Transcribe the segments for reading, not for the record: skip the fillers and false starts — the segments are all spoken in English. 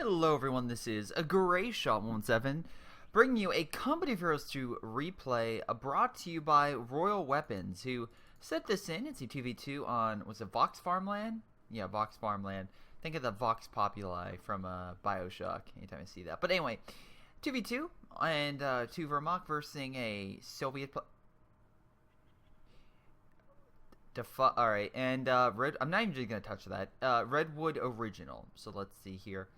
Hello everyone, this is a Greyshot17, bringing you a company of heroes to replay, brought to you by Royal Weapons, who set this in. It's a 2v2 on, was it Vox Farmland? Yeah, Vox Farmland. Think of the Vox Populi from Bioshock, anytime I see that. But anyway, 2v2, and 2 Vermont versus a Soviet... Alright, and I'm not even going to touch that. Redwood Original. So let's see here.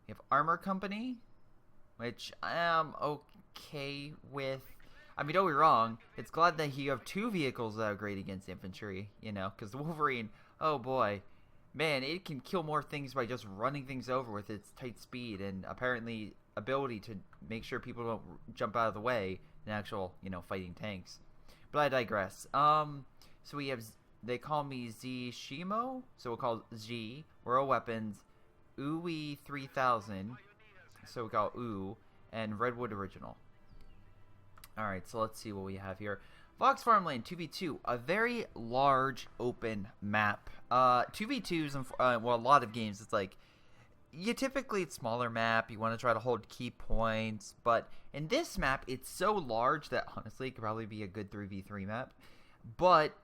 We have Armor Company, which I am okay with. I mean, don't be wrong. It's glad that you have 2 vehicles that are great against infantry, you know, because the Wolverine, oh boy, man, it can kill more things by just running things over with its tight speed and apparently ability to make sure people don't jump out of the way in actual, you know, fighting tanks. But I digress. So we have, they call me Z Shimo, so we'll call Z, Royal Weapons, Uwe 3000, so we call U, and Redwood Original. Alright, so let's see what we have here. Vox Farmland 2v2, a very large open map. 2v2s, well, a lot of games, it's like, typically it's smaller map, you want to try to hold key points, but in this map, it's so large that honestly it could probably be a good 3v3 map. But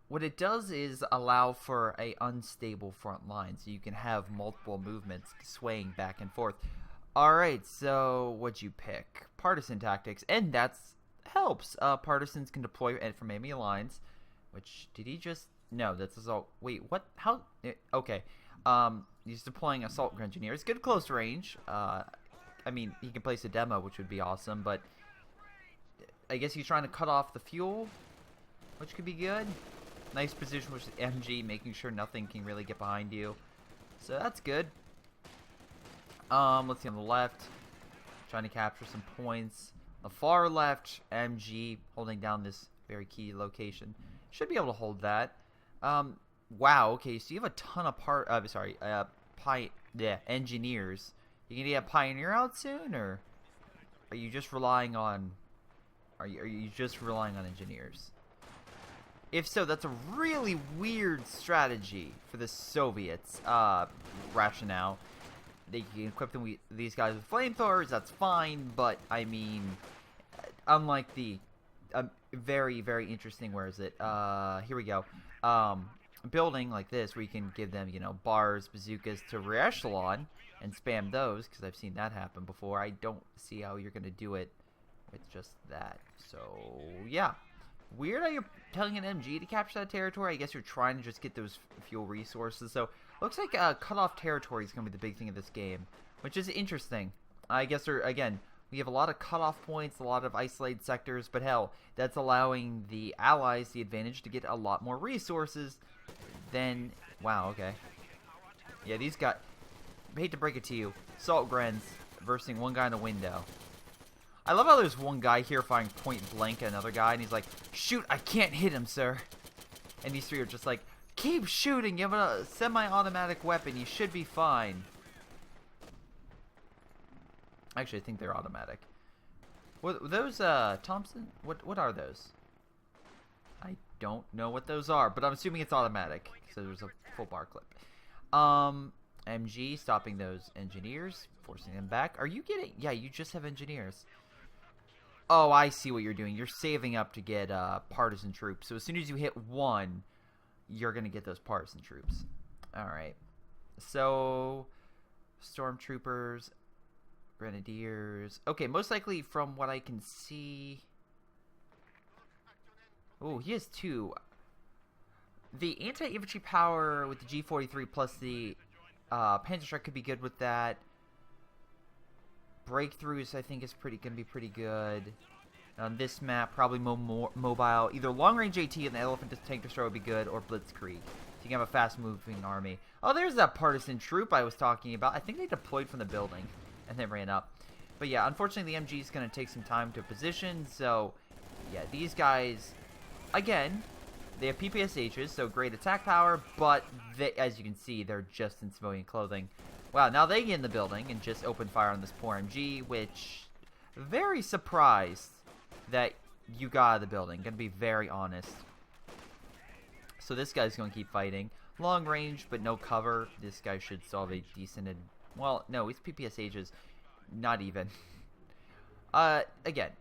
what it does is allow for a unstable front line, so you can have multiple movements swaying back and forth. Alright, so what'd you pick? Partisan tactics, and that's helps. Partisans can deploy from enemy lines, which, did he just, no, that's assault, wait, what, how, okay, he's deploying assault engineers, good close range. I mean, he can place a demo, which would be awesome, but I guess he's trying to cut off the fuel, which could be good. Nice position with the MG, making sure nothing can really get behind you. So that's good. Let's see on the left. Trying to capture some points. The far left, MG holding down this very key location. Should be able to hold that. Wow, okay, so you have a ton of engineers. You gonna get a Pioneer out soon, or are you just relying on engineers? If so, that's a really weird strategy for the Soviets. Rationale. They can equip them with these guys with flamethrowers, that's fine, but I mean, unlike the very, very interesting, where is it? Here we go. Building like this, where you can give them, you know, bars, bazookas to re-echelon and spam those, because I've seen that happen before. I don't see how you're going to do it with just that. So, yeah. Weird how you're telling an MG to capture that territory. I guess you're trying to just get those fuel resources. So, looks like cut-off territory is going to be the big thing of this game, which is interesting. I guess, again, we have a lot of cut-off points, a lot of isolated sectors, but hell, that's allowing the allies the advantage to get a lot more resources than... Wow, okay. Yeah, these guys... I hate to break it to you. Salt Grens versus one guy in a window. I love how there's one guy here firing point blank at another guy, and he's like, shoot, I can't hit him, sir. And these 3 are just like, keep shooting, you have a semi-automatic weapon, you should be fine. Actually, I think they're automatic. What those, Thompson? What are those? I don't know what those are, but I'm assuming it's automatic, so there's a full bar clip. MG stopping those engineers, forcing them back. Are you getting, yeah, you just have engineers. Oh, I see what you're doing. You're saving up to get partisan troops. So as soon as you hit 1, you're going to get those partisan troops. Alright. So, Stormtroopers, Grenadiers. Okay, most likely from what I can see... Oh, he has 2. The anti-infantry power with the G43 plus the Panzerstrike could be good with that. Breakthroughs, I think, is going to be pretty good. On this map, probably mobile. Either long-range AT and the Elephant Tank Destroyer would be good, or Blitzkrieg. So you can have a fast-moving army. Oh, there's that partisan troop I was talking about. I think they deployed from the building and then ran up. But yeah, unfortunately, the MG is going to take some time to position. So, yeah, these guys, again, they have PPSHs, so great attack power, but they, as you can see, they're just in civilian clothing. Wow, now they get in the building and just open fire on this poor MG, which, very surprised that you got out of the building. Gonna be very honest. So this guy's gonna keep fighting. Long range, but no cover. This guy should still have a decent Well, no, his PPSH is not even. Again,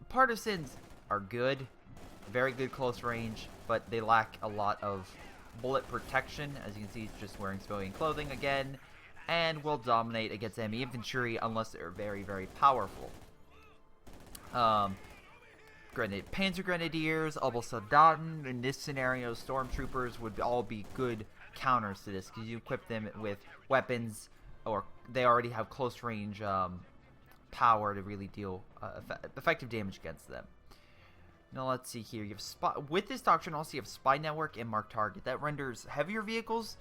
Partisans are good, very good close range, but they lack a lot of bullet protection. As you can see, he's just wearing civilian clothing again, and will dominate against enemy infantry unless they're very, very powerful. Panzer Grenadiers, Soldaten, in this scenario, Stormtroopers would all be good counters to this, because you equip them with weapons, or they already have close range power to really deal effective damage against them. Now let's see here. You have with this doctrine also you have spy network and mark target. That renders heavier vehicles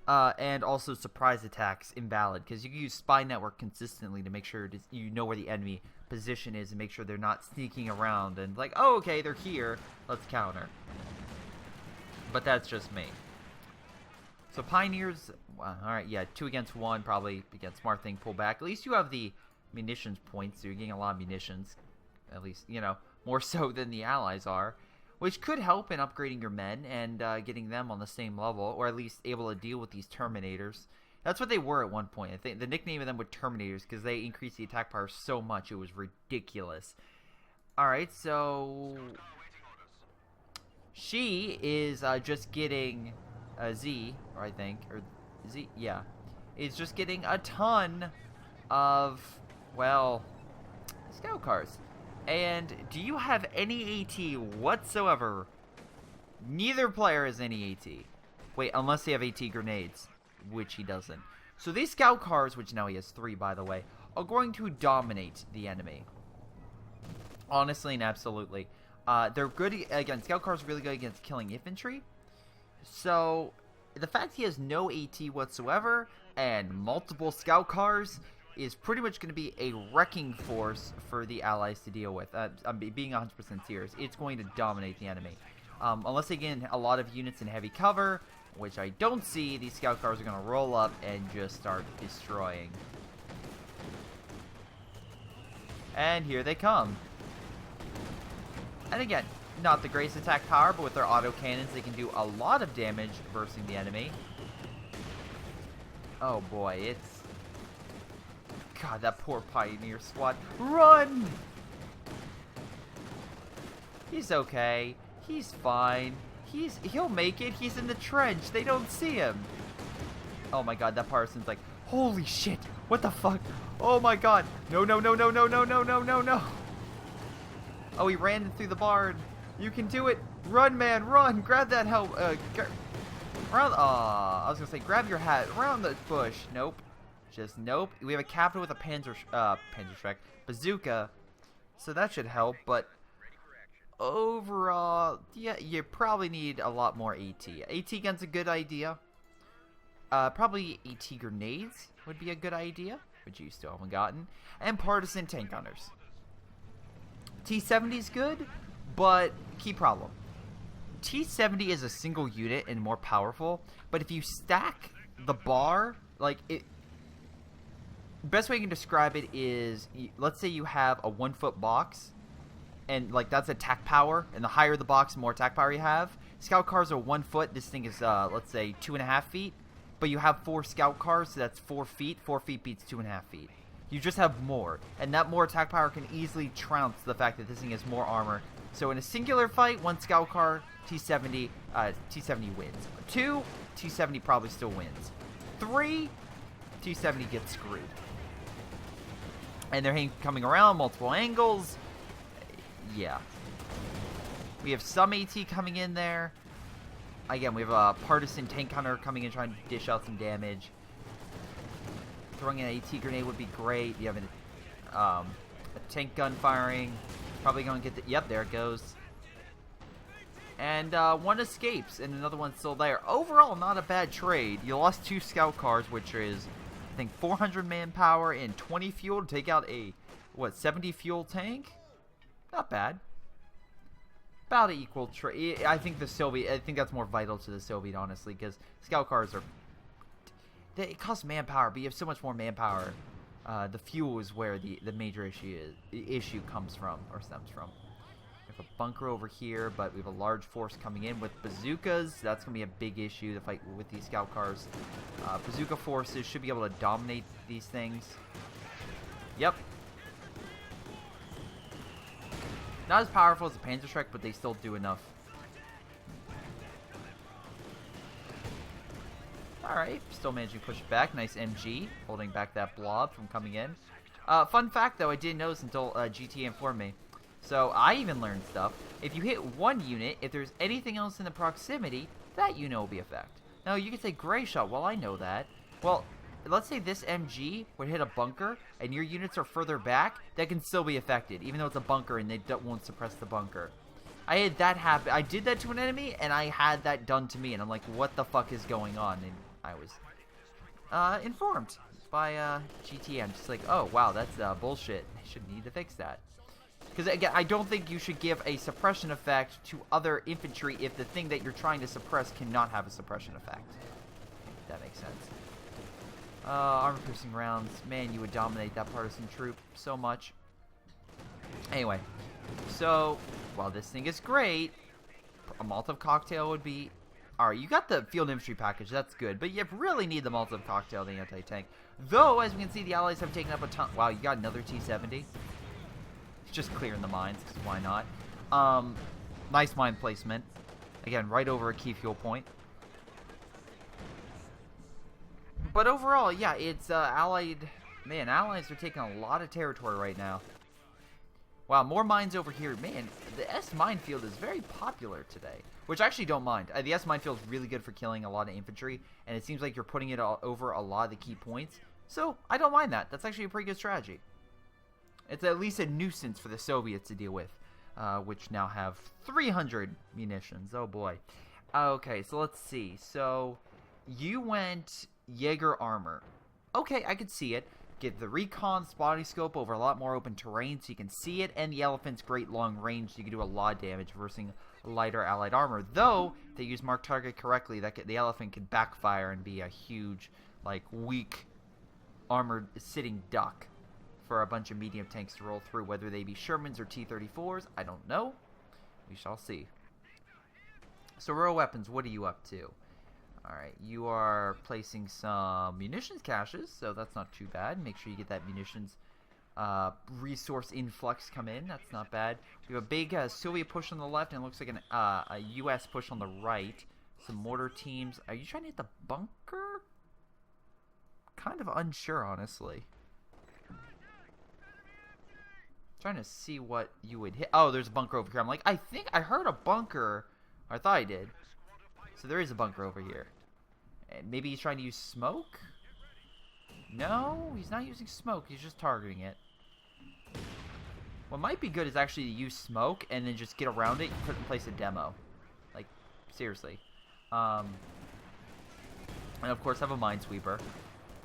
and also surprise attacks invalid, because you can use spy network consistently to make sure you know where the enemy position is and make sure they're not sneaking around and like, oh, okay, they're here, let's counter. But that's just me. So Pioneers, alright, yeah, 2 against 1, probably again, smart thing, pull back. At least you have the munitions points, so you're getting a lot of munitions. At least, you know, more so than the allies are. Which could help in upgrading your men and getting them on the same level, or at least able to deal with these Terminators. That's what they were at one point. I think the nickname of them was Terminators because they increased the attack power so much it was ridiculous. Alright, so she is just getting Z, I think, or Z, yeah, is just getting a ton of, well, scout cars. And do you have any AT whatsoever? Neither player has any AT. Wait, unless they have AT grenades, which he doesn't. So these scout cars, which now he has 3 by the way, are going to dominate the enemy. Honestly and absolutely. They're good again. Scout cars are really good against killing infantry. So the fact he has no AT whatsoever and multiple scout cars is pretty much going to be a wrecking force for the allies to deal with. I'm being 100% serious. It's going to dominate the enemy. Unless they get a lot of units in heavy cover, which I don't see, these scout cars are going to roll up and just start destroying. And here they come. And again, not the greatest attack power, but with their auto cannons, they can do a lot of damage versus the enemy. Oh boy, it's... God, that poor Pioneer squad. Run! He's okay. He's fine. He'll make it. He's in the trench. They don't see him. Oh my God, that Partisan's like, holy shit! What the fuck? Oh my God! No, no, no, no, no, no, no, no, no, no! Oh, he ran through the barn. You can do it. Run, man, run! Grab that help. Around. I was gonna say, grab your hat. Around the bush. Nope. Just nope. We have a captain with a Panzerschreck bazooka, so that should help. But overall, yeah, you probably need a lot more AT. AT gun's a good idea. Probably AT grenades would be a good idea, which you still haven't gotten. And Partisan tank gunners. T-70 is good, but key problem. T-70 is a single unit and more powerful, but if you stack the bar, like it. Best way you can describe it is, let's say you have a 1-foot box, and like that's attack power, and the higher the box, the more attack power you have. Scout cars are 1 foot. This thing is let's say 2.5 feet, but you have 4 scout cars, so that's 4 feet. 4 feet beats 2.5 feet. You just have more, and that more attack power can easily trounce the fact that this thing has more armor. So in a singular fight, 1 scout car, T-70 wins. 2, T-70 probably still wins. 3, T-70 gets screwed. And they're coming around multiple angles. Yeah. We have some AT coming in there. Again, we have a Partisan tank hunter coming in trying to dish out some damage. Throwing an AT grenade would be great. You have a tank gun firing. Probably going to get the... Yep, there it goes. And one escapes, and another one's still there. Overall, not a bad trade. You lost 2 scout cars, which is... I think 400 manpower and 20 fuel to take out a, what, 70 fuel tank? Not bad. About an equal trade. I think the Soviet, I think that's more vital to the Soviet, honestly, because scout cars are, it costs manpower, but you have so much more manpower. The fuel is where the major issue comes from, or stems from. We have a bunker over here, but we have a large force coming in with bazookas. That's going to be a big issue to fight with these scout cars. Bazooka forces should be able to dominate these things. Yep. Not as powerful as the Panzerschreck, but they still do enough. Alright, still managing to push it back. Nice MG, holding back that blob from coming in. Fun fact, though, I didn't notice until GTA informed me. So, I even learned stuff. If you hit one unit, if there's anything else in the proximity, that unit will be affected. Now, you could say Greyshot. Well, I know that. Well, let's say this MG would hit a bunker, and your units are further back, that can still be affected, even though it's a bunker and they won't suppress the bunker. I had that happen. I did that to an enemy, and I had that done to me, and I'm like, what the fuck is going on? And I was informed by GTA. I'm just like, oh, wow, that's bullshit. I should need to fix that. Because, again, I don't think you should give a suppression effect to other infantry if the thing that you're trying to suppress cannot have a suppression effect. If that makes sense. Armor-piercing rounds. Man, you would dominate that partisan troop so much. Anyway, so, while this thing is great, a Molotov cocktail would be... Alright, you got the field infantry package, that's good, but you really need the Molotov cocktail, the anti-tank. Though, as we can see, the Allies have taken up a ton... Wow, you got another T-70? Just clearing the mines, because why not? Nice mine placement. Again, right over a key fuel point. But overall, yeah, it's Allied... Man, Allies are taking a lot of territory right now. Wow, more mines over here. Man, the S minefield is very popular today. Which I actually don't mind. The S minefield is really good for killing a lot of infantry. And it seems like you're putting it all over a lot of the key points. So, I don't mind that. That's actually a pretty good strategy. It's at least a nuisance for the Soviets to deal with. Which now have 300 munitions. Oh boy. Okay, so let's see. So, you went Jaeger armor. Okay, I could see it. Get the recon spotting scope over a lot more open terrain so you can see it, and the elephant's great long range so you can do a lot of damage versus lighter allied armor. Though, if they use mark target correctly, the elephant could backfire and be a huge, like, weak armored sitting duck for a bunch of medium tanks to roll through. Whether they be Shermans or T-34s, I don't know. We shall see. So, Royal Weapons, what are you up to? Alright, you are placing some munitions caches, so that's not too bad. Make sure you get that munitions resource influx come in. That's not bad. We have a big Soviet push on the left, and it looks like a U.S. push on the right. Some mortar teams. Are you trying to hit the bunker? Kind of unsure, honestly. Trying to see what you would hit. Oh, there's a bunker over here. I'm like, I think I heard a bunker. I thought I did. So there is a bunker over here. And maybe he's trying to use smoke? No, he's not using smoke. He's just targeting it. What might be good is actually to use smoke and then just get around it and put in place a demo. Like, seriously. And of course have a minesweeper.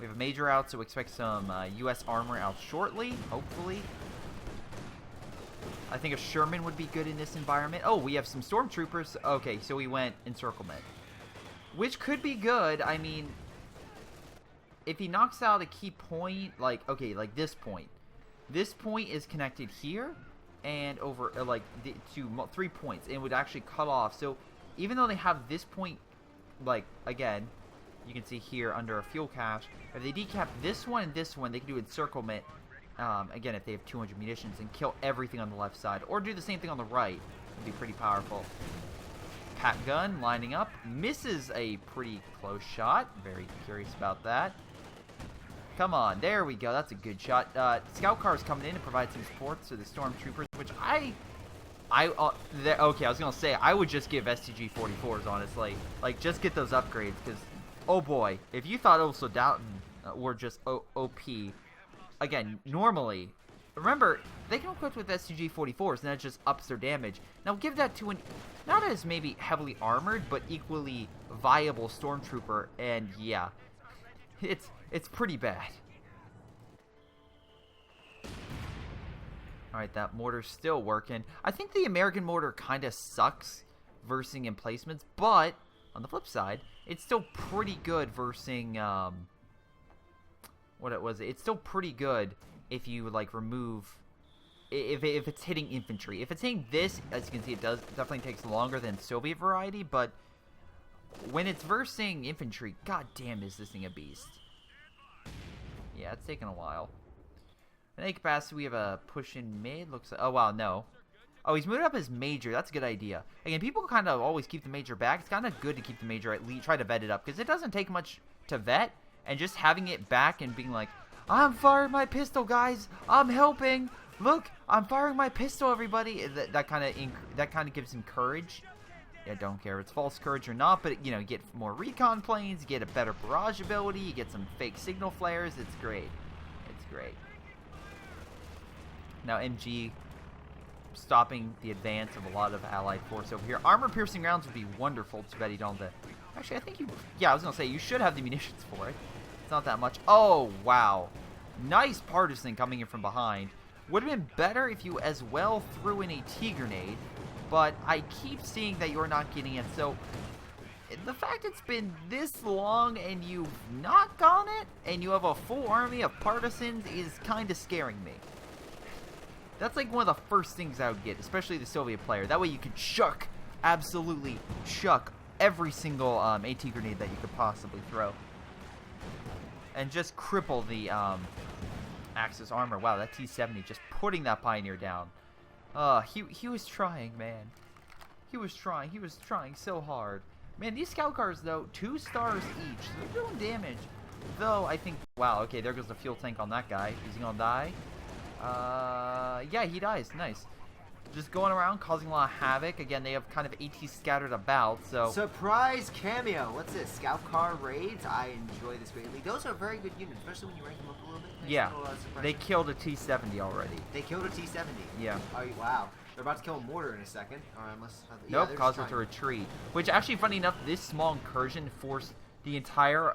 We have a major out, so expect some U.S. armor out shortly, hopefully. I think a Sherman would be good in this environment. Oh, we have some Stormtroopers. Okay, so we went encirclement. Which could be good. I mean, if he knocks out a key point, like, okay, like this point. This point is connected here and over, like, to 3 points. And it would actually cut off. So, even though they have this point, like, again, you can see here under a fuel cache. If they decap this one and this one, they can do encirclement. Again, if they have 200 munitions and kill everything on the left side. Or do the same thing on the right. Would be pretty powerful. Pat gun lining up. Misses a pretty close shot. Very curious about that. Come on. There we go. That's a good shot. Scout cars coming in to provide some support to the Stormtroopers, which okay, I was going to say, I would just give STG-44s, honestly. Like, just get those upgrades, because, oh boy, if you thought also Downton were just OP, again, normally, remember, they can equip with STG-44s, and that just ups their damage. Now, give that to not as maybe heavily armored, but equally viable Stormtrooper, and yeah, it's pretty bad. Alright, that mortar's still working. I think the American mortar kind of sucks versing emplacements, but on the flip side, it's still pretty good versing, it's still pretty good if you, like, remove if it's hitting infantry. If it's hitting this, as you can see, it definitely takes longer than Soviet variety, but when it's versing infantry, god damn is this thing a beast. Yeah, it's taking a while. In A capacity, we have a push in mid. Looks like, oh wow, no. Oh, he's moved up as major. That's a good idea. Again, people kind of always keep the major back. It's kind of good to keep the major at least, try to vet it up, because it doesn't take much to vet, and just having it back and being like, I'm firing my pistol, guys. I'm helping. Look, I'm firing my pistol, everybody. That kind of gives him courage. Yeah, don't care if it's false courage or not, but you know, you get more recon planes, you get a better barrage ability, you get some fake signal flares. It's great. It's great. Now MG stopping the advance of a lot of allied force over here. Armor-piercing rounds would be wonderful. Too bad you don't have the... Actually, I think you... Yeah, I was going to say, you should have the munitions for it. It's not that much. Oh, wow. Nice partisan coming in from behind. Would have been better if you as well threw in a T-grenade, but I keep seeing that you're not getting it. So, the fact it's been this long and you've not gone it, and you have a full army of partisans is kind of scaring me. That's like one of the first things I would get, especially the Soviet player. That way you could chuck, absolutely chuck every single AT grenade that you could possibly throw. And just cripple the Axis armor. Wow, that T-70 just putting that Pioneer down. He was trying, man. He was trying so hard. Man, these scout cars, though, 2 stars each. So they're doing damage. Though, I think... Wow, okay, there goes the fuel tank on that guy. Is he gonna die? Yeah, he dies. Nice. Just going around, causing a lot of havoc. Again, they have kind of AT scattered about, so... Surprise cameo! What's this? Scout car raids? I enjoy this greatly. Those are very good units, especially when you rank them up a little bit. Nice. Yeah, they killed a T-70 already. They killed a T-70? Yeah. Oh, wow. They're about to kill a mortar in a second. Or unless... Nope, caused it to retreat. Which, actually, funny enough, this small incursion forced the entire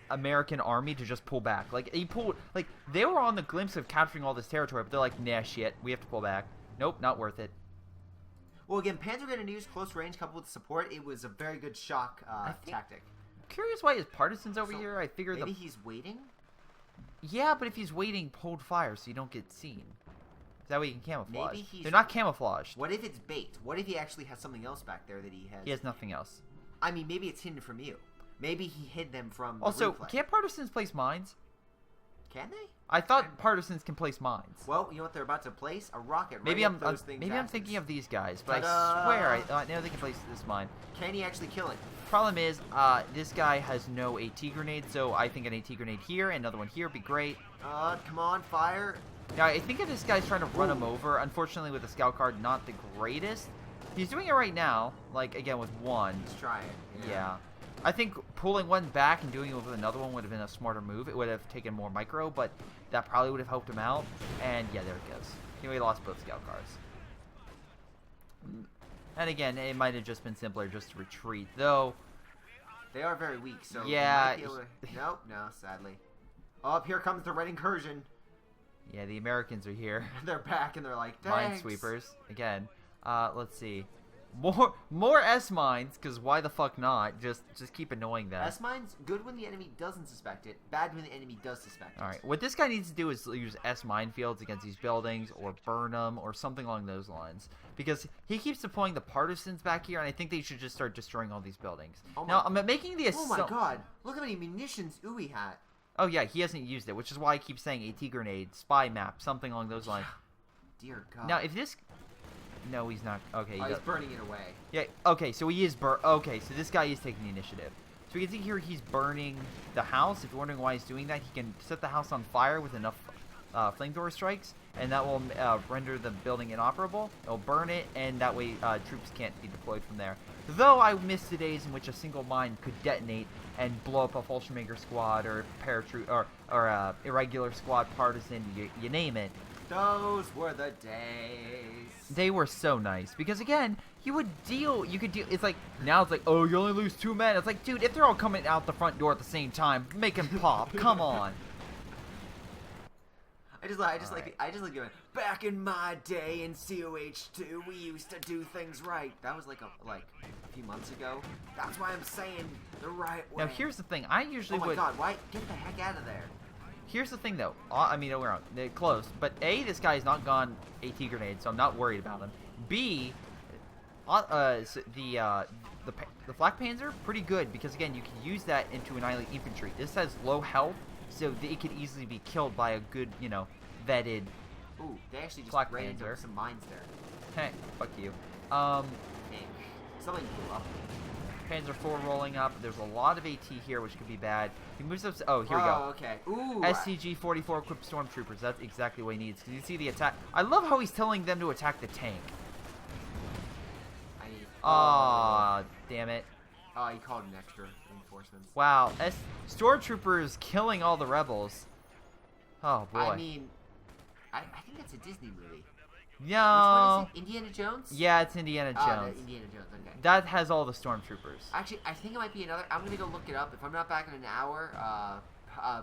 American army to just pull back. Like, they were on the glimpse of capturing all this territory, but they're like, nah, shit, we have to pull back. Nope, not worth it. Well, again, Panzer Grenadiers use close range coupled with support. It was a very good shock tactic. I'm curious why his partisans over here. I figured maybe he's waiting? Yeah, but if he's waiting, hold fire so you don't get seen. That way you can camouflage. Maybe they're not camouflaged. What if it's bait? What if he actually has something else back there that he has? He has nothing else. I mean, maybe it's hidden from you. Maybe he hid them from Also, the replay. can't partisans place mines? Can they? I thought partisans can place mines. Well, you know what they're about to place? A rocket. Maybe right I'm thinking of these guys, but I swear I know they can place this mine. Can he actually kill it? Problem is, this guy has no AT grenade, so I think an AT grenade here and another one here would be great. Come on, fire. Now, I think if this guy's trying to run him over, unfortunately with the scout card, not the greatest. He's doing it right now, like, again, with one. He's trying. Yeah. I think pulling one back and doing it with another one would have been a smarter move. It would have taken more micro, but that probably would have helped him out. And yeah, there it goes. He lost both scout cars. And again, it might have just been simpler just to retreat, though. They are very weak, so yeah. Nope, no, sadly. Oh, here comes the red incursion. Yeah, the Americans are here. They're back and they're like, thanks. Minesweepers again. Let's see. More S-mines, because why the fuck not? Just keep annoying them. S-mines, good when the enemy doesn't suspect it, bad when the enemy does suspect it. Alright, what this guy needs to do is use S-minefields against these buildings, or burn them, or something along those lines. Because he keeps deploying the partisans back here, and I think they should just start destroying all these buildings. Now, I'm making the assumption... Oh my god, look how many munitions Uwe had. Oh yeah, he hasn't used it, which is why I keep saying AT grenade, spy map, something along those lines. Dear god. Now, if this... No, he's not. Okay, he's burning it away. Yeah. Okay, so he is Okay, so this guy is taking the initiative. So we can see here he's burning the house. If you're wondering why he's doing that, he can set the house on fire with enough flamethrower strikes, and that will render the building inoperable. It'll burn it, and that way troops can't be deployed from there. Though I miss the days in which a single mine could detonate and blow up a Fallschirmjäger squad or paratroop or irregular squad, partisan, you name it. Those were the days. They were so nice because again, you could deal. It's like now it's like, oh, you only lose 2 men. It's like, dude, if they're all coming out the front door at the same time, make them pop. Come on. I just like going, back in my day in COH2, we used to do things right. That was like a few months ago. That's why I'm saying the right way. Now here's the thing. I usually would. Oh my god, why? Get the heck out of there. Here's the thing, though. I mean, we're on. They're close. But A, this guy has not gone AT grenade, so I'm not worried about him. B, the Flak Panzer, pretty good, because, again, you can use that into annihilate infantry. This has low health, so it could easily be killed by a good, you know, vetted Ooh, they actually just Flak ran into Panzer. some mines there. Hey, fuck you. Dang. Something blew up. Panzer IV rolling up. There's a lot of AT here, which could be bad. He moves up. Oh, here we go. Oh, okay. Ooh. SCG-44 equipped Stormtroopers. That's exactly what he needs. Because you see the attack. I love how he's telling them to attack the tank. Aw, damn it. Oh, he called in extra reinforcements. Wow. Stormtroopers killing all the rebels. Oh, boy. I mean, I think that's a Disney movie. No. Which one is it? Indiana Jones? Yeah, it's Indiana Jones. Indiana Jones, okay. That has all the Stormtroopers. Actually, I think it might be another. I'm going to go look it up. If I'm not back in an hour,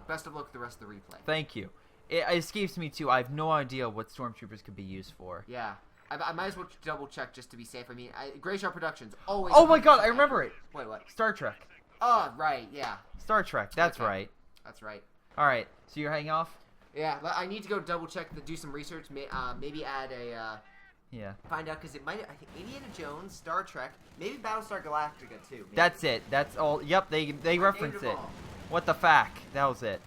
best of luck with the rest of the replay. Thank you. It escapes me, too. I have no idea what Stormtroopers could be used for. Yeah. I might as well double check just to be safe. I mean, Greyshot Productions always. Oh my god, I remember it. Wait, what? Star Trek. Oh, right, yeah. Star Trek, that's Okay. right. That's right. Alright, so you're hanging off? Yeah, I need to go double check, do some research, maybe add a, Yeah. find out, because it might, I think Indiana Jones, Star Trek, maybe Battlestar Galactica, too. Maybe. That's it. That's all. Yep, they reference it. all. What the FAC? That was it.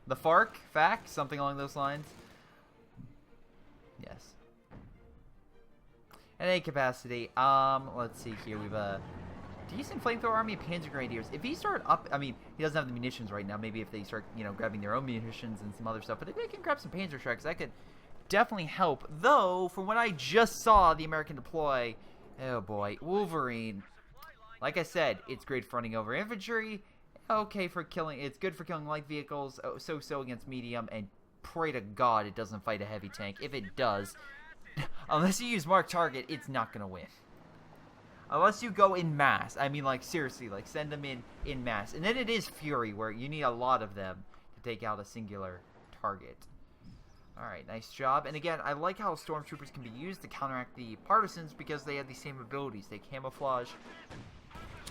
The FAC? Something along those lines? Yes. At any capacity, let's see here. We've a decent flamethrower army of Panzer Grenadiers. If he start up, I mean, he doesn't have the munitions right now. Maybe if they start, you know, grabbing their own munitions and some other stuff. But if they can grab some Panzer Shreks, that could definitely help. Though, from what I just saw, the American deploy, oh boy, Wolverine. Like I said, it's great for running over infantry. Okay for killing. It's good for killing light vehicles. So against medium. And pray to God it doesn't fight a heavy tank. If it does, unless you use mark target, it's not gonna win. Unless you go in mass. I mean, like, seriously, like, send them in mass. And then it is Fury, where you need a lot of them to take out a singular target. Alright, nice job. And again, I like how Stormtroopers can be used to counteract the Partisans because they have the same abilities. They camouflage.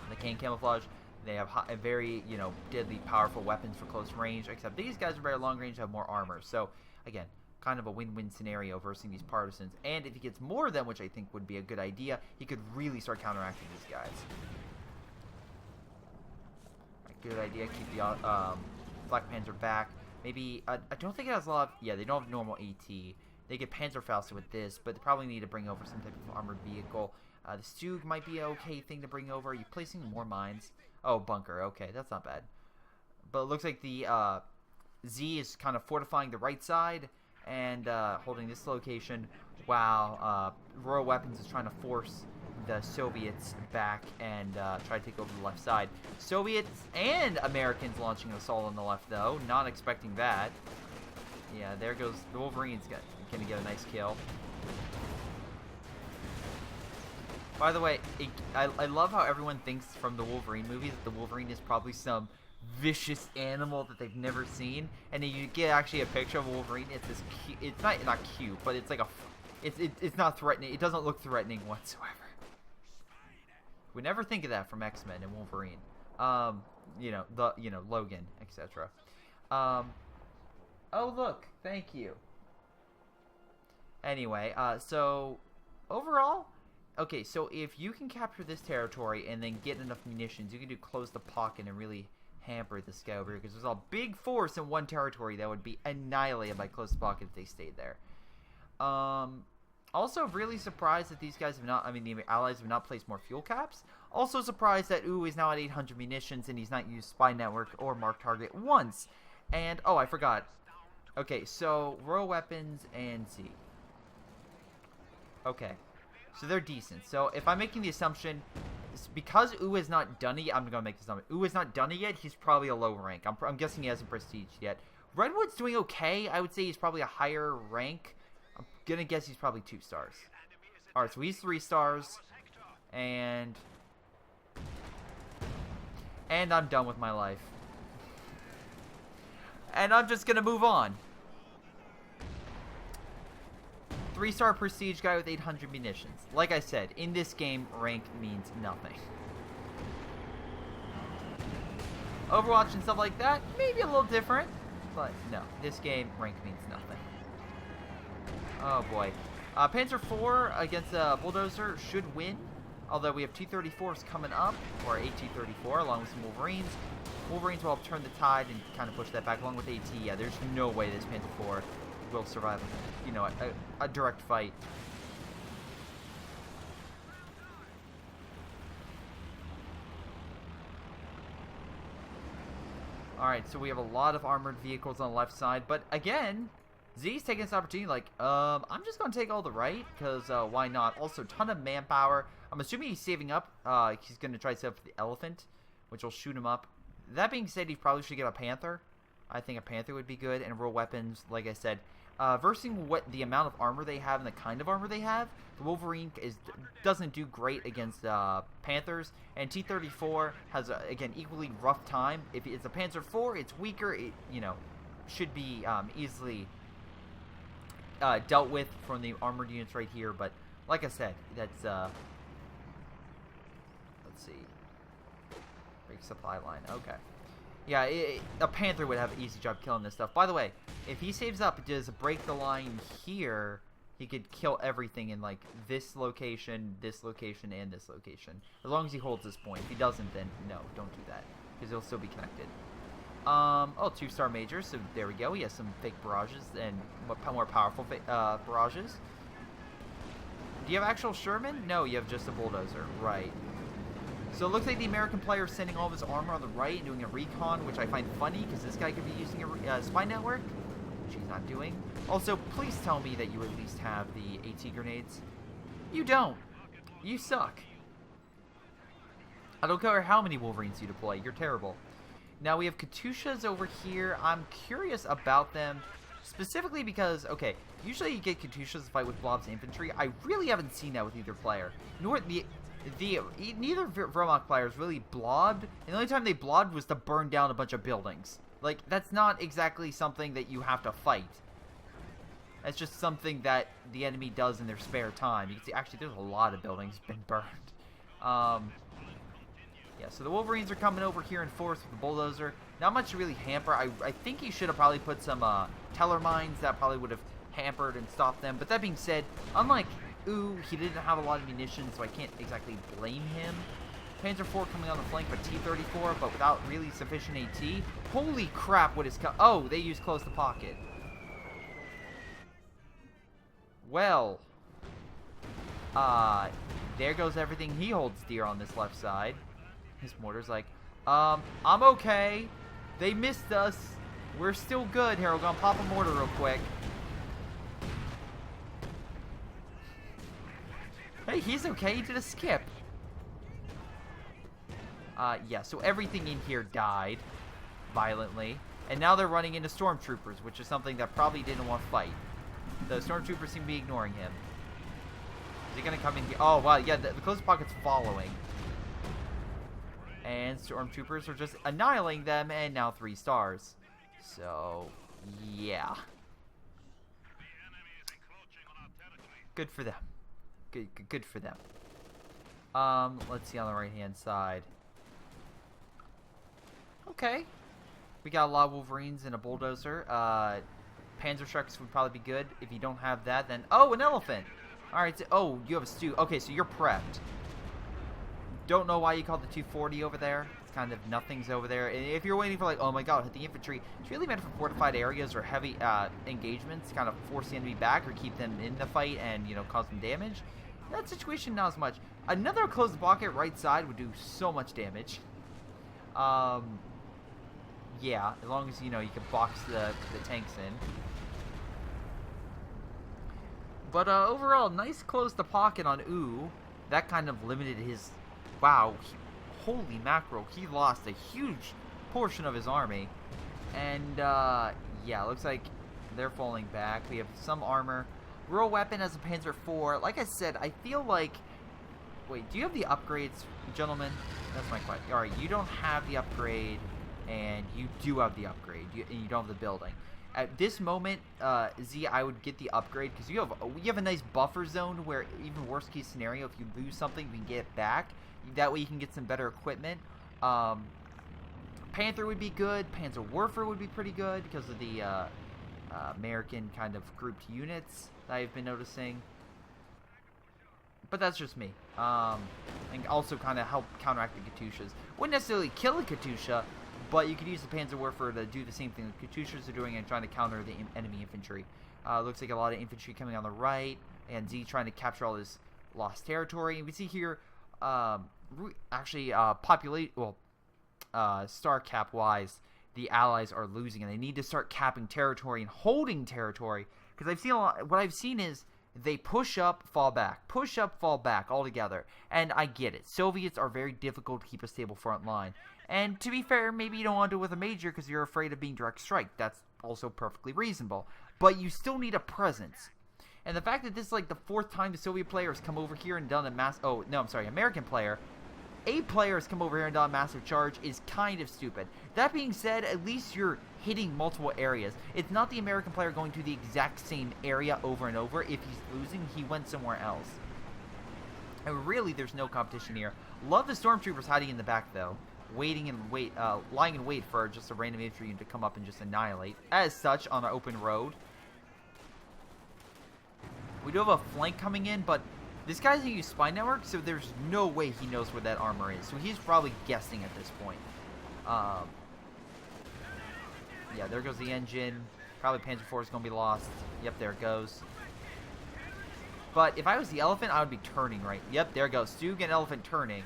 They can camouflage. They have a very, you know, deadly, powerful weapons for close range, except these guys are very long range, have more armor. So, again, kind of a win-win scenario versus these Partisans. And if he gets more of them, which I think would be a good idea, he could really start counteracting these guys. Good idea. Keep the Black Panzer back. Maybe, I don't think it has a lot of, yeah, they don't have normal AT. They get Panzerfaust with this, but they probably need to bring over some type of armored vehicle. The Stug might be an okay thing to bring over. Are you placing more mines? Oh, bunker. Okay, that's not bad. But it looks like the Z is kind of fortifying the right side and holding this location. Wow. Royal Weapons is trying to force the Soviets back and try to take over the left side. Soviets and Americans launching an assault on the left, though. Not expecting that. Yeah, there goes the Wolverine's going to get a nice kill. By the way, I love how everyone thinks from the Wolverine movies that the Wolverine is probably some vicious animal that they've never seen, and then you get actually a picture of Wolverine. It's this cute. It's not cute, but it's like it's not threatening. It doesn't look threatening whatsoever. We never think of that from X-Men and Wolverine. Logan, etc. Oh look, thank you. Anyway, so overall. Okay, so if you can capture this territory and then get enough munitions, you can do close the pocket and really hamper the sky over here, because there's a big force in one territory that would be annihilated by close the pocket if they stayed there. Also, really surprised that these guys have not, the allies have not placed more fuel caps. Also surprised that Ooh is now at 800 munitions and he's not used spy network or mark target once. And, oh, I forgot. Okay, so Royal Weapons and Z. Okay. So they're decent. So if I'm making the assumption, because Ooh is not done it yet, I'm going to make this assumption. Ooh is not done it yet, he's probably a low rank. I'm guessing he hasn't prestiged yet. Redwood's doing okay. I would say he's probably a higher rank. I'm going to guess he's probably 2 stars. Alright, so he's 3 stars. And I'm done with my life. And I'm just going to move on. 3-star prestige guy with 800 munitions. Like I said, in this game, rank means nothing. Overwatch and stuff like that, maybe a little different. But no, this game, rank means nothing. Oh boy. Panzer IV against Bulldozer should win. Although we have T-34s coming up, or AT-34, along with some Wolverines. Wolverines will help turn the tide and kind of push that back, along with AT. Yeah, there's no way this Panzer IV will survive, you know, a direct fight. Alright, so we have a lot of armored vehicles on the left side, but again, Z's taking this opportunity like, I'm just going to take all the right, because why not? Also, ton of manpower. I'm assuming he's saving up. He's going to try to save up for the elephant, which will shoot him up. That being said, he probably should get a Panther. I think a Panther would be good, and roll weapons, like I said. Versing what the amount of armor they have and the kind of armor they have, the Wolverine doesn't do great against Panthers, and T-34 has, again, equally rough time. If it's a Panzer IV, it's weaker. It, you know, should be easily dealt with from the armored units right here, but like I said, that's let's see, break supply line. Okay, yeah, a Panther would have an easy job killing this stuff. By the way, if he saves up, does break the line here, he could kill everything in like this location, and this location, as long as he holds this point. If he doesn't, then no, don't do that, because he'll still be connected. Oh, 2-star majors, so there we go. He has some fake barrages and more powerful barrages. Do you have actual Sherman? No, you have just a bulldozer. Right. So it looks like the American player is sending all of his armor on the right and doing a recon, which I find funny because this guy could be using a spy network, which he's not doing. Also, please tell me that you at least have the AT grenades. You don't. You suck. I don't care how many Wolverines you deploy. You're terrible. Now we have Katyushas over here. I'm curious about them, specifically because, okay, usually you get Katyushas to fight with blobs infantry. I really haven't seen that with either player. Nor neither Vermont players really blobbed, and the only time they blobbed was to burn down a bunch of buildings. Like, that's not exactly something that you have to fight. That's just something that the enemy does in their spare time. You can see, actually, there's a lot of buildings been burned. Yeah, so the Wolverines are coming over here in force with the bulldozer. Not much to really hamper. I think he should have probably put some teller mines. That probably would have hampered and stopped them. But that being said, unlike he didn't have a lot of munitions, so I can't exactly blame him. Panzer IV coming on the flank, but T-34, but without really sufficient AT. Holy crap, what is oh, they used close to pocket. Well, there goes everything he holds dear on this left side. His mortar's like, I'm okay. They missed us. We're still good here. We're gonna pop a mortar real quick. Hey, he's okay. He did a skip. Yeah, so everything in here died violently. And now they're running into Stormtroopers, which is something that probably didn't want to fight. The Stormtroopers seem to be ignoring him. Is he gonna come in here? Oh, wow, yeah, the close pocket's following. And Stormtroopers are just annihilating them, and now 3 stars. So, yeah. Good for them. Good for them. Let's see on the right-hand side. Okay. We got a lot of Wolverines and a bulldozer. Panzer Sharks would probably be good. If you don't have that, then... Oh, an elephant! Alright, so, oh, you have a stew. Okay, so you're prepped. Don't know why you called the 240 over there. It's kind of nothing's over there. And if you're waiting for like, oh my god, hit the infantry, it's really meant for fortified areas or heavy engagements, kind of force the enemy back or keep them in the fight and, you know, cause them damage. That situation, not as much. Another closed pocket right side would do so much damage. Yeah, as long as, you know, you can box the tanks in. But overall, nice close the pocket on Ooh. That kind of limited his... Wow, holy mackerel, he lost a huge portion of his army. And, yeah, looks like they're falling back. We have some armor. Rural weapon as a Panzer IV. Like I said, I feel like... Wait, do you have the upgrades, gentlemen? That's my question. Alright, you don't have the upgrade, and you do have the upgrade, and you don't have the building. At this moment, Z, I would get the upgrade, because you have a nice buffer zone where, even worst case scenario, if you lose something, you can get it back. That way you can get some better equipment. Panther would be good. Panzerwerfer would be pretty good because of the American kind of grouped units that I've been noticing. But that's just me. And also kind of help counteract the Katyushas. Wouldn't necessarily kill a Katyusha, but you could use the Panzerwerfer to do the same thing the Katyushas are doing and trying to counter the enemy infantry. Looks like a lot of infantry coming on the right, and Z trying to capture all this lost territory. And we see here, actually, star cap wise, the Allies are losing, and they need to start capping territory and holding territory. Because I've seen what I've seen is they push up, fall back all together. And I get it. Soviets are very difficult to keep a stable front line. And to be fair, maybe you don't want to do it with a major because you're afraid of being direct strike. That's also perfectly reasonable. But you still need a presence. And the fact that this is like the 4th time the Soviet player has come over here and done a American player. A player has come over here and done a massive charge is kind of stupid. That being said, at least you're hitting multiple areas. It's not the American player going to the exact same area over and over. If he's losing, he went somewhere else. And really, there's no competition here. Love the Stormtroopers hiding in the back, though. Lying in wait for just a random infantry unit to come up and just annihilate. As such, on an open road. We do have a flank coming in, but this guy's a use spy network, so there's no way he knows where that armor is. So he's probably guessing at this point. Yeah, there goes the engine. Probably Panzer IV is going to be lost. Yep, there it goes. But if I was the elephant, I would be turning right. Yep, there it goes. Stug and elephant turning.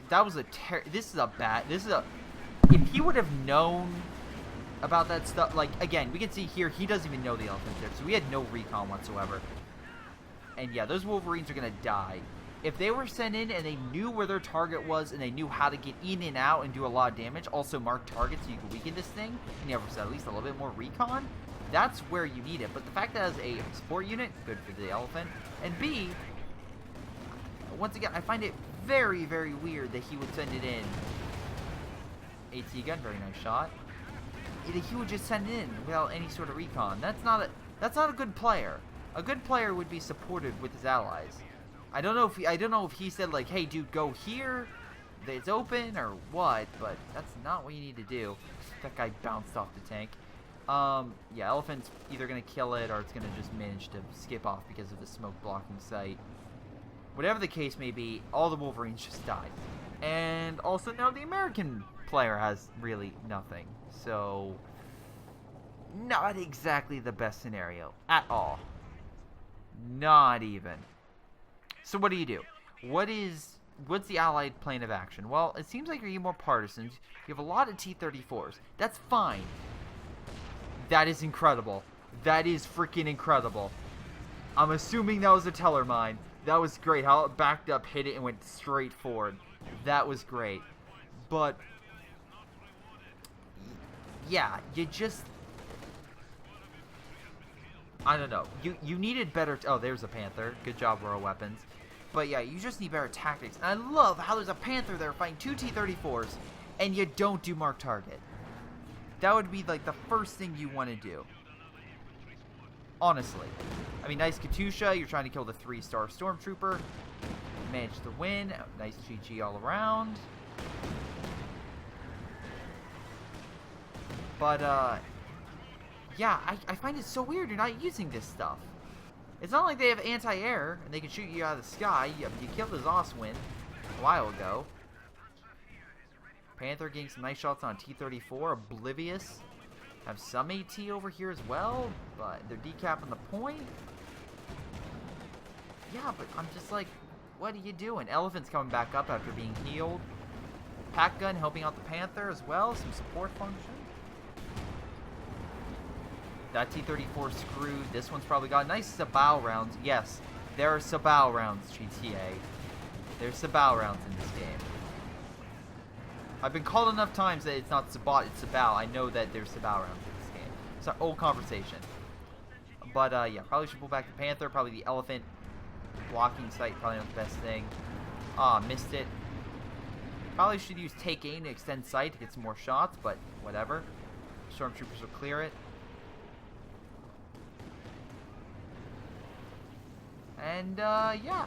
That was if he would have known about that stuff, like, again, we can see here, he doesn't even know the elephant's there, so we had no recon whatsoever. And yeah, those Wolverines are going to die. If they were sent in and they knew where their target was and they knew how to get in and out and do a lot of damage, also mark targets so you can weaken this thing, and you have at least a little bit more recon, that's where you need it. But the fact that as a support unit, good for the elephant. And B, once again, I find it very, very weird that he would send it in. AT gun, very nice shot. He would just send it in without any sort of recon. That's not a good player. A good player would be supported with his allies. I don't know if he said like, "Hey, dude, go here. It's open," or what. But that's not what you need to do. That guy bounced off the tank. Yeah, elephant's either gonna kill it or it's gonna just manage to skip off because of the smoke blocking sight. Whatever the case may be, all the Wolverines just died. And also now the American player has really nothing. So, not exactly the best scenario at all. Not even. So what do? What's the Allied plan of action? Well, it seems like you're more Partisans. You have a lot of T-34s. That's fine. That is incredible. That is freaking incredible. I'm assuming that was a teller mine. That was great. How it backed up, hit it, and went straight forward. That was great. But yeah, you just, I don't know. You needed better. Oh, there's a Panther. Good job, Royal Weapons. But yeah, you just need better tactics. And I love how there's a Panther there fighting 2 T-34s, and you don't do mark target. That would be like the first thing you want to do. Honestly. I mean, nice Katyusha. You're trying to kill the 3-star Stormtrooper. Managed to win. Nice GG all around. But, yeah, I find it so weird you're not using this stuff. It's not like they have anti-air and they can shoot you out of the sky. You killed his Oswin a while ago. Panther getting some nice shots on T-34. Oblivious. Have some AT over here as well, but they're decapping the point. Yeah, but I'm just like, what are you doing? Elephant's coming back up after being healed. Pack gun helping out the Panther as well. Some support function. That T-34 screwed. This one's probably got nice Sabao rounds. Yes, there are Sabao rounds, GTA. There's Sabao rounds in this game. I've been called enough times that it's not Sabat, it's Sabao. I know that there's Sabao rounds in this game. It's an old conversation. But, yeah, probably should pull back the Panther. Probably the Elephant. Blocking sight, probably not the best thing. Missed it. Probably should use take aim to extend sight to get some more shots, but whatever. Stormtroopers will clear it. And, yeah.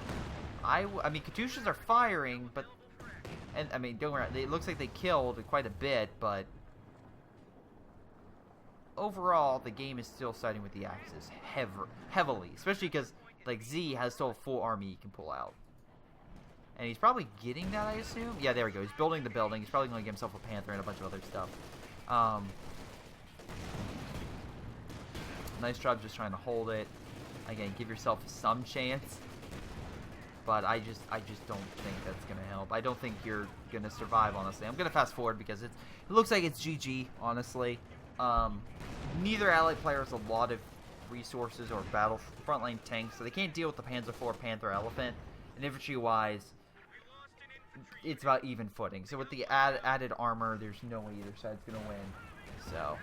I mean, Katyushas are firing, but And, I mean, don't worry, it looks like they killed quite a bit, but overall, the game is still siding with the Axis heavily. Especially because, like, Z has still a full army he can pull out. And he's probably getting that, I assume? Yeah, there we go. He's building the building. He's probably going to get himself a Panther and a bunch of other stuff. Nice job just trying to hold it. Again, give yourself some chance. But I just don't think that's going to help. I don't think you're going to survive, honestly. I'm going to fast forward because it looks like it's GG, honestly. Neither allied player has a lot of resources or battle frontline tanks, so they can't deal with the Panzer IV, Panther, Elephant. And infantry-wise, it's about even footing. So with the added armor, there's no way either side's going to win. So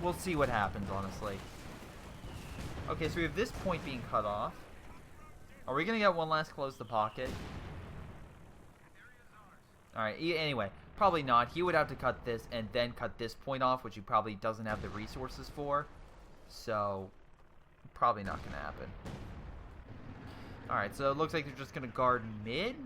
we'll see what happens, honestly. Okay, so we have this point being cut off. Are we going to get one last close the pocket? Alright, anyway, probably not. He would have to cut this and then cut this point off, which he probably doesn't have the resources for. So, probably not going to happen. Alright, so it looks like they're just going to guard mid.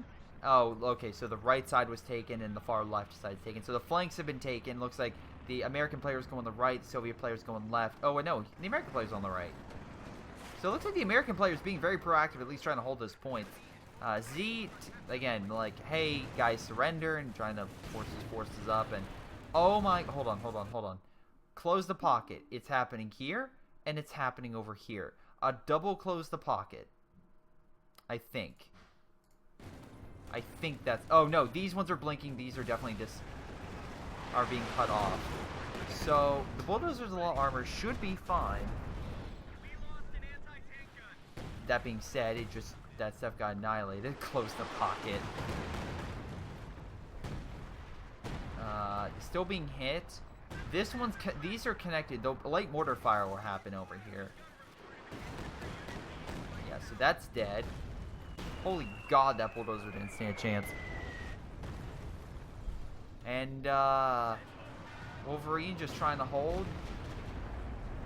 Oh, okay, so the right side was taken and the far left side is taken. So the flanks have been taken. Looks like the American players go on the right, the Soviet players go on left. Oh, no, the American players on the right. So it looks like the American players being very proactive, at least trying to hold those points. Z, again, like, hey, guys, surrender, and trying to force his forces up. And, oh my, hold on. Close the pocket. It's happening here, and it's happening over here. Double close the pocket. I think that's, oh no, these ones are blinking. These are definitely are being cut off. So the bulldozers, a lot of armor should be fine. That being said, that stuff got annihilated. Close the pocket. Still being hit. These are connected. The light mortar fire will happen over here. Yeah, so that's dead. Holy God, that bulldozer didn't stand a chance. And Wolverine just trying to hold.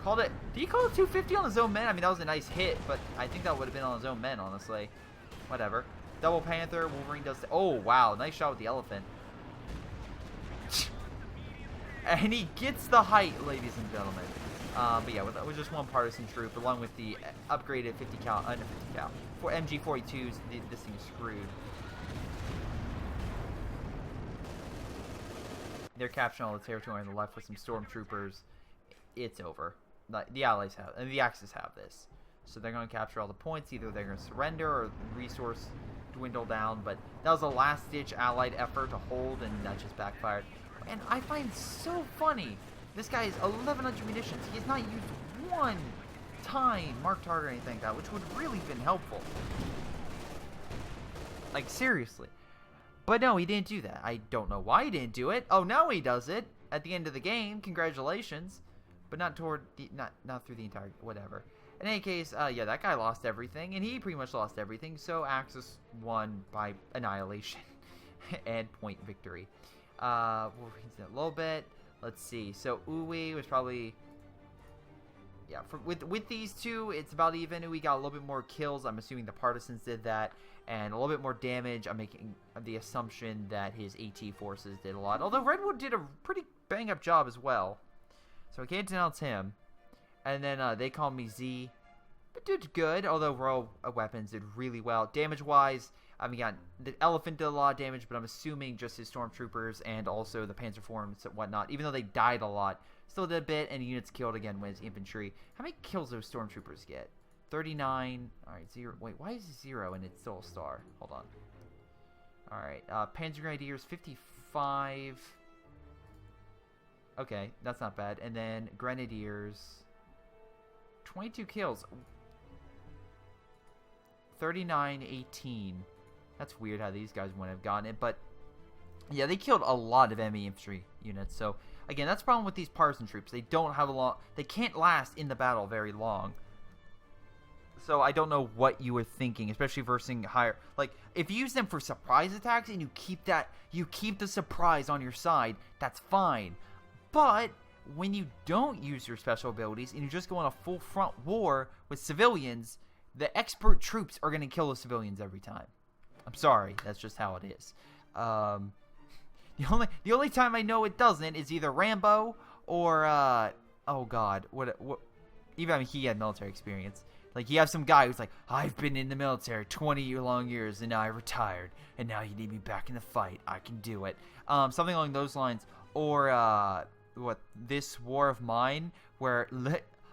Called it. Did he call it 250 on his own men? I mean, that was a nice hit, but I think that would have been on his own men, honestly. Whatever. Double Panther. Wolverine does. Oh, wow. Nice shot with the elephant. And he gets the height, ladies and gentlemen. But yeah, with just one partisan troop, along with the upgraded 50 cal, for MG42s, this thing's screwed. They're capturing all the territory on the left with some Stormtroopers. It's over. The Allies have, and the Axis have this. So they're going to capture all the points. Either they're going to surrender or resource dwindle down. But that was a last-ditch Allied effort to hold, and that just backfired. And I find so funny. This guy has 1,100 munitions. He has not used one time Mark Target or anything like that, which would really have been helpful. Like, seriously. But no, he didn't do that. I don't know why he didn't do it. Oh, now he does it at the end of the game. Congratulations. But not toward the, not through the entire, whatever. In any case, yeah, that guy lost everything, and he pretty much lost everything. So Axis won by annihilation and point victory. Wolverine's in a little bit. Let's see. So Uwe was probably, yeah. With these two, it's about even. Uwe got a little bit more kills. I'm assuming the Partisans did that, and a little bit more damage. I'm making the assumption that his AT forces did a lot. Although Redwood did a pretty bang up job as well, so I can't denounce him. And then they call me Z, but did good. Although Royal Weapons did really well damage wise. I mean, the Elephant did a lot of damage, but I'm assuming just his Stormtroopers and also the Panzer Forms and whatnot, even though they died a lot, still did a bit, and units killed again with infantry. How many kills those Stormtroopers get? 39. Alright, 0. Wait, why is it 0 and it's still a star? Hold on. Alright, Panzer Grenadiers, 55. Okay, that's not bad. And then Grenadiers, 22 kills. 39-18. That's weird how these guys wouldn't have gotten it, but yeah, they killed a lot of enemy infantry units. So again, that's the problem with these partisan troops. They don't have a long. They can't last in the battle very long. So I don't know what you were thinking, especially versus higher. Like if you use them for surprise attacks and you keep the surprise on your side, that's fine. But when you don't use your special abilities and you just go on a full front war with civilians, the expert troops are going to kill the civilians every time. I'm sorry. That's just how it is. The only time I know it doesn't is either Rambo or oh god, what even I mean, he had military experience. Like, you have some guy who's like, I've been in the military 20 long years, and now I retired, and now you need me back in the fight. I can do it. Something along those lines. Or, this War of Mine, where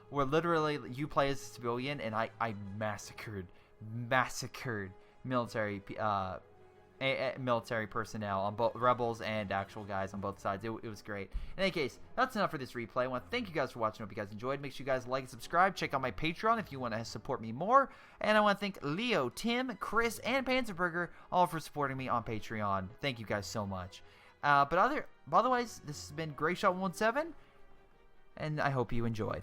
literally you play as a civilian, and I massacred military military personnel on both rebels and actual guys on both sides. It was great. In any case, that's enough for this replay. I want to thank you guys for watching. I hope you guys enjoyed. Make sure you guys like and subscribe. Check out my Patreon if you want to support me more. And I want to thank Leo, Tim, Chris, and Panzerburger all for supporting me on Patreon. Thank you guys so much. But otherwise, this has been Greyshot17, and I hope you enjoyed.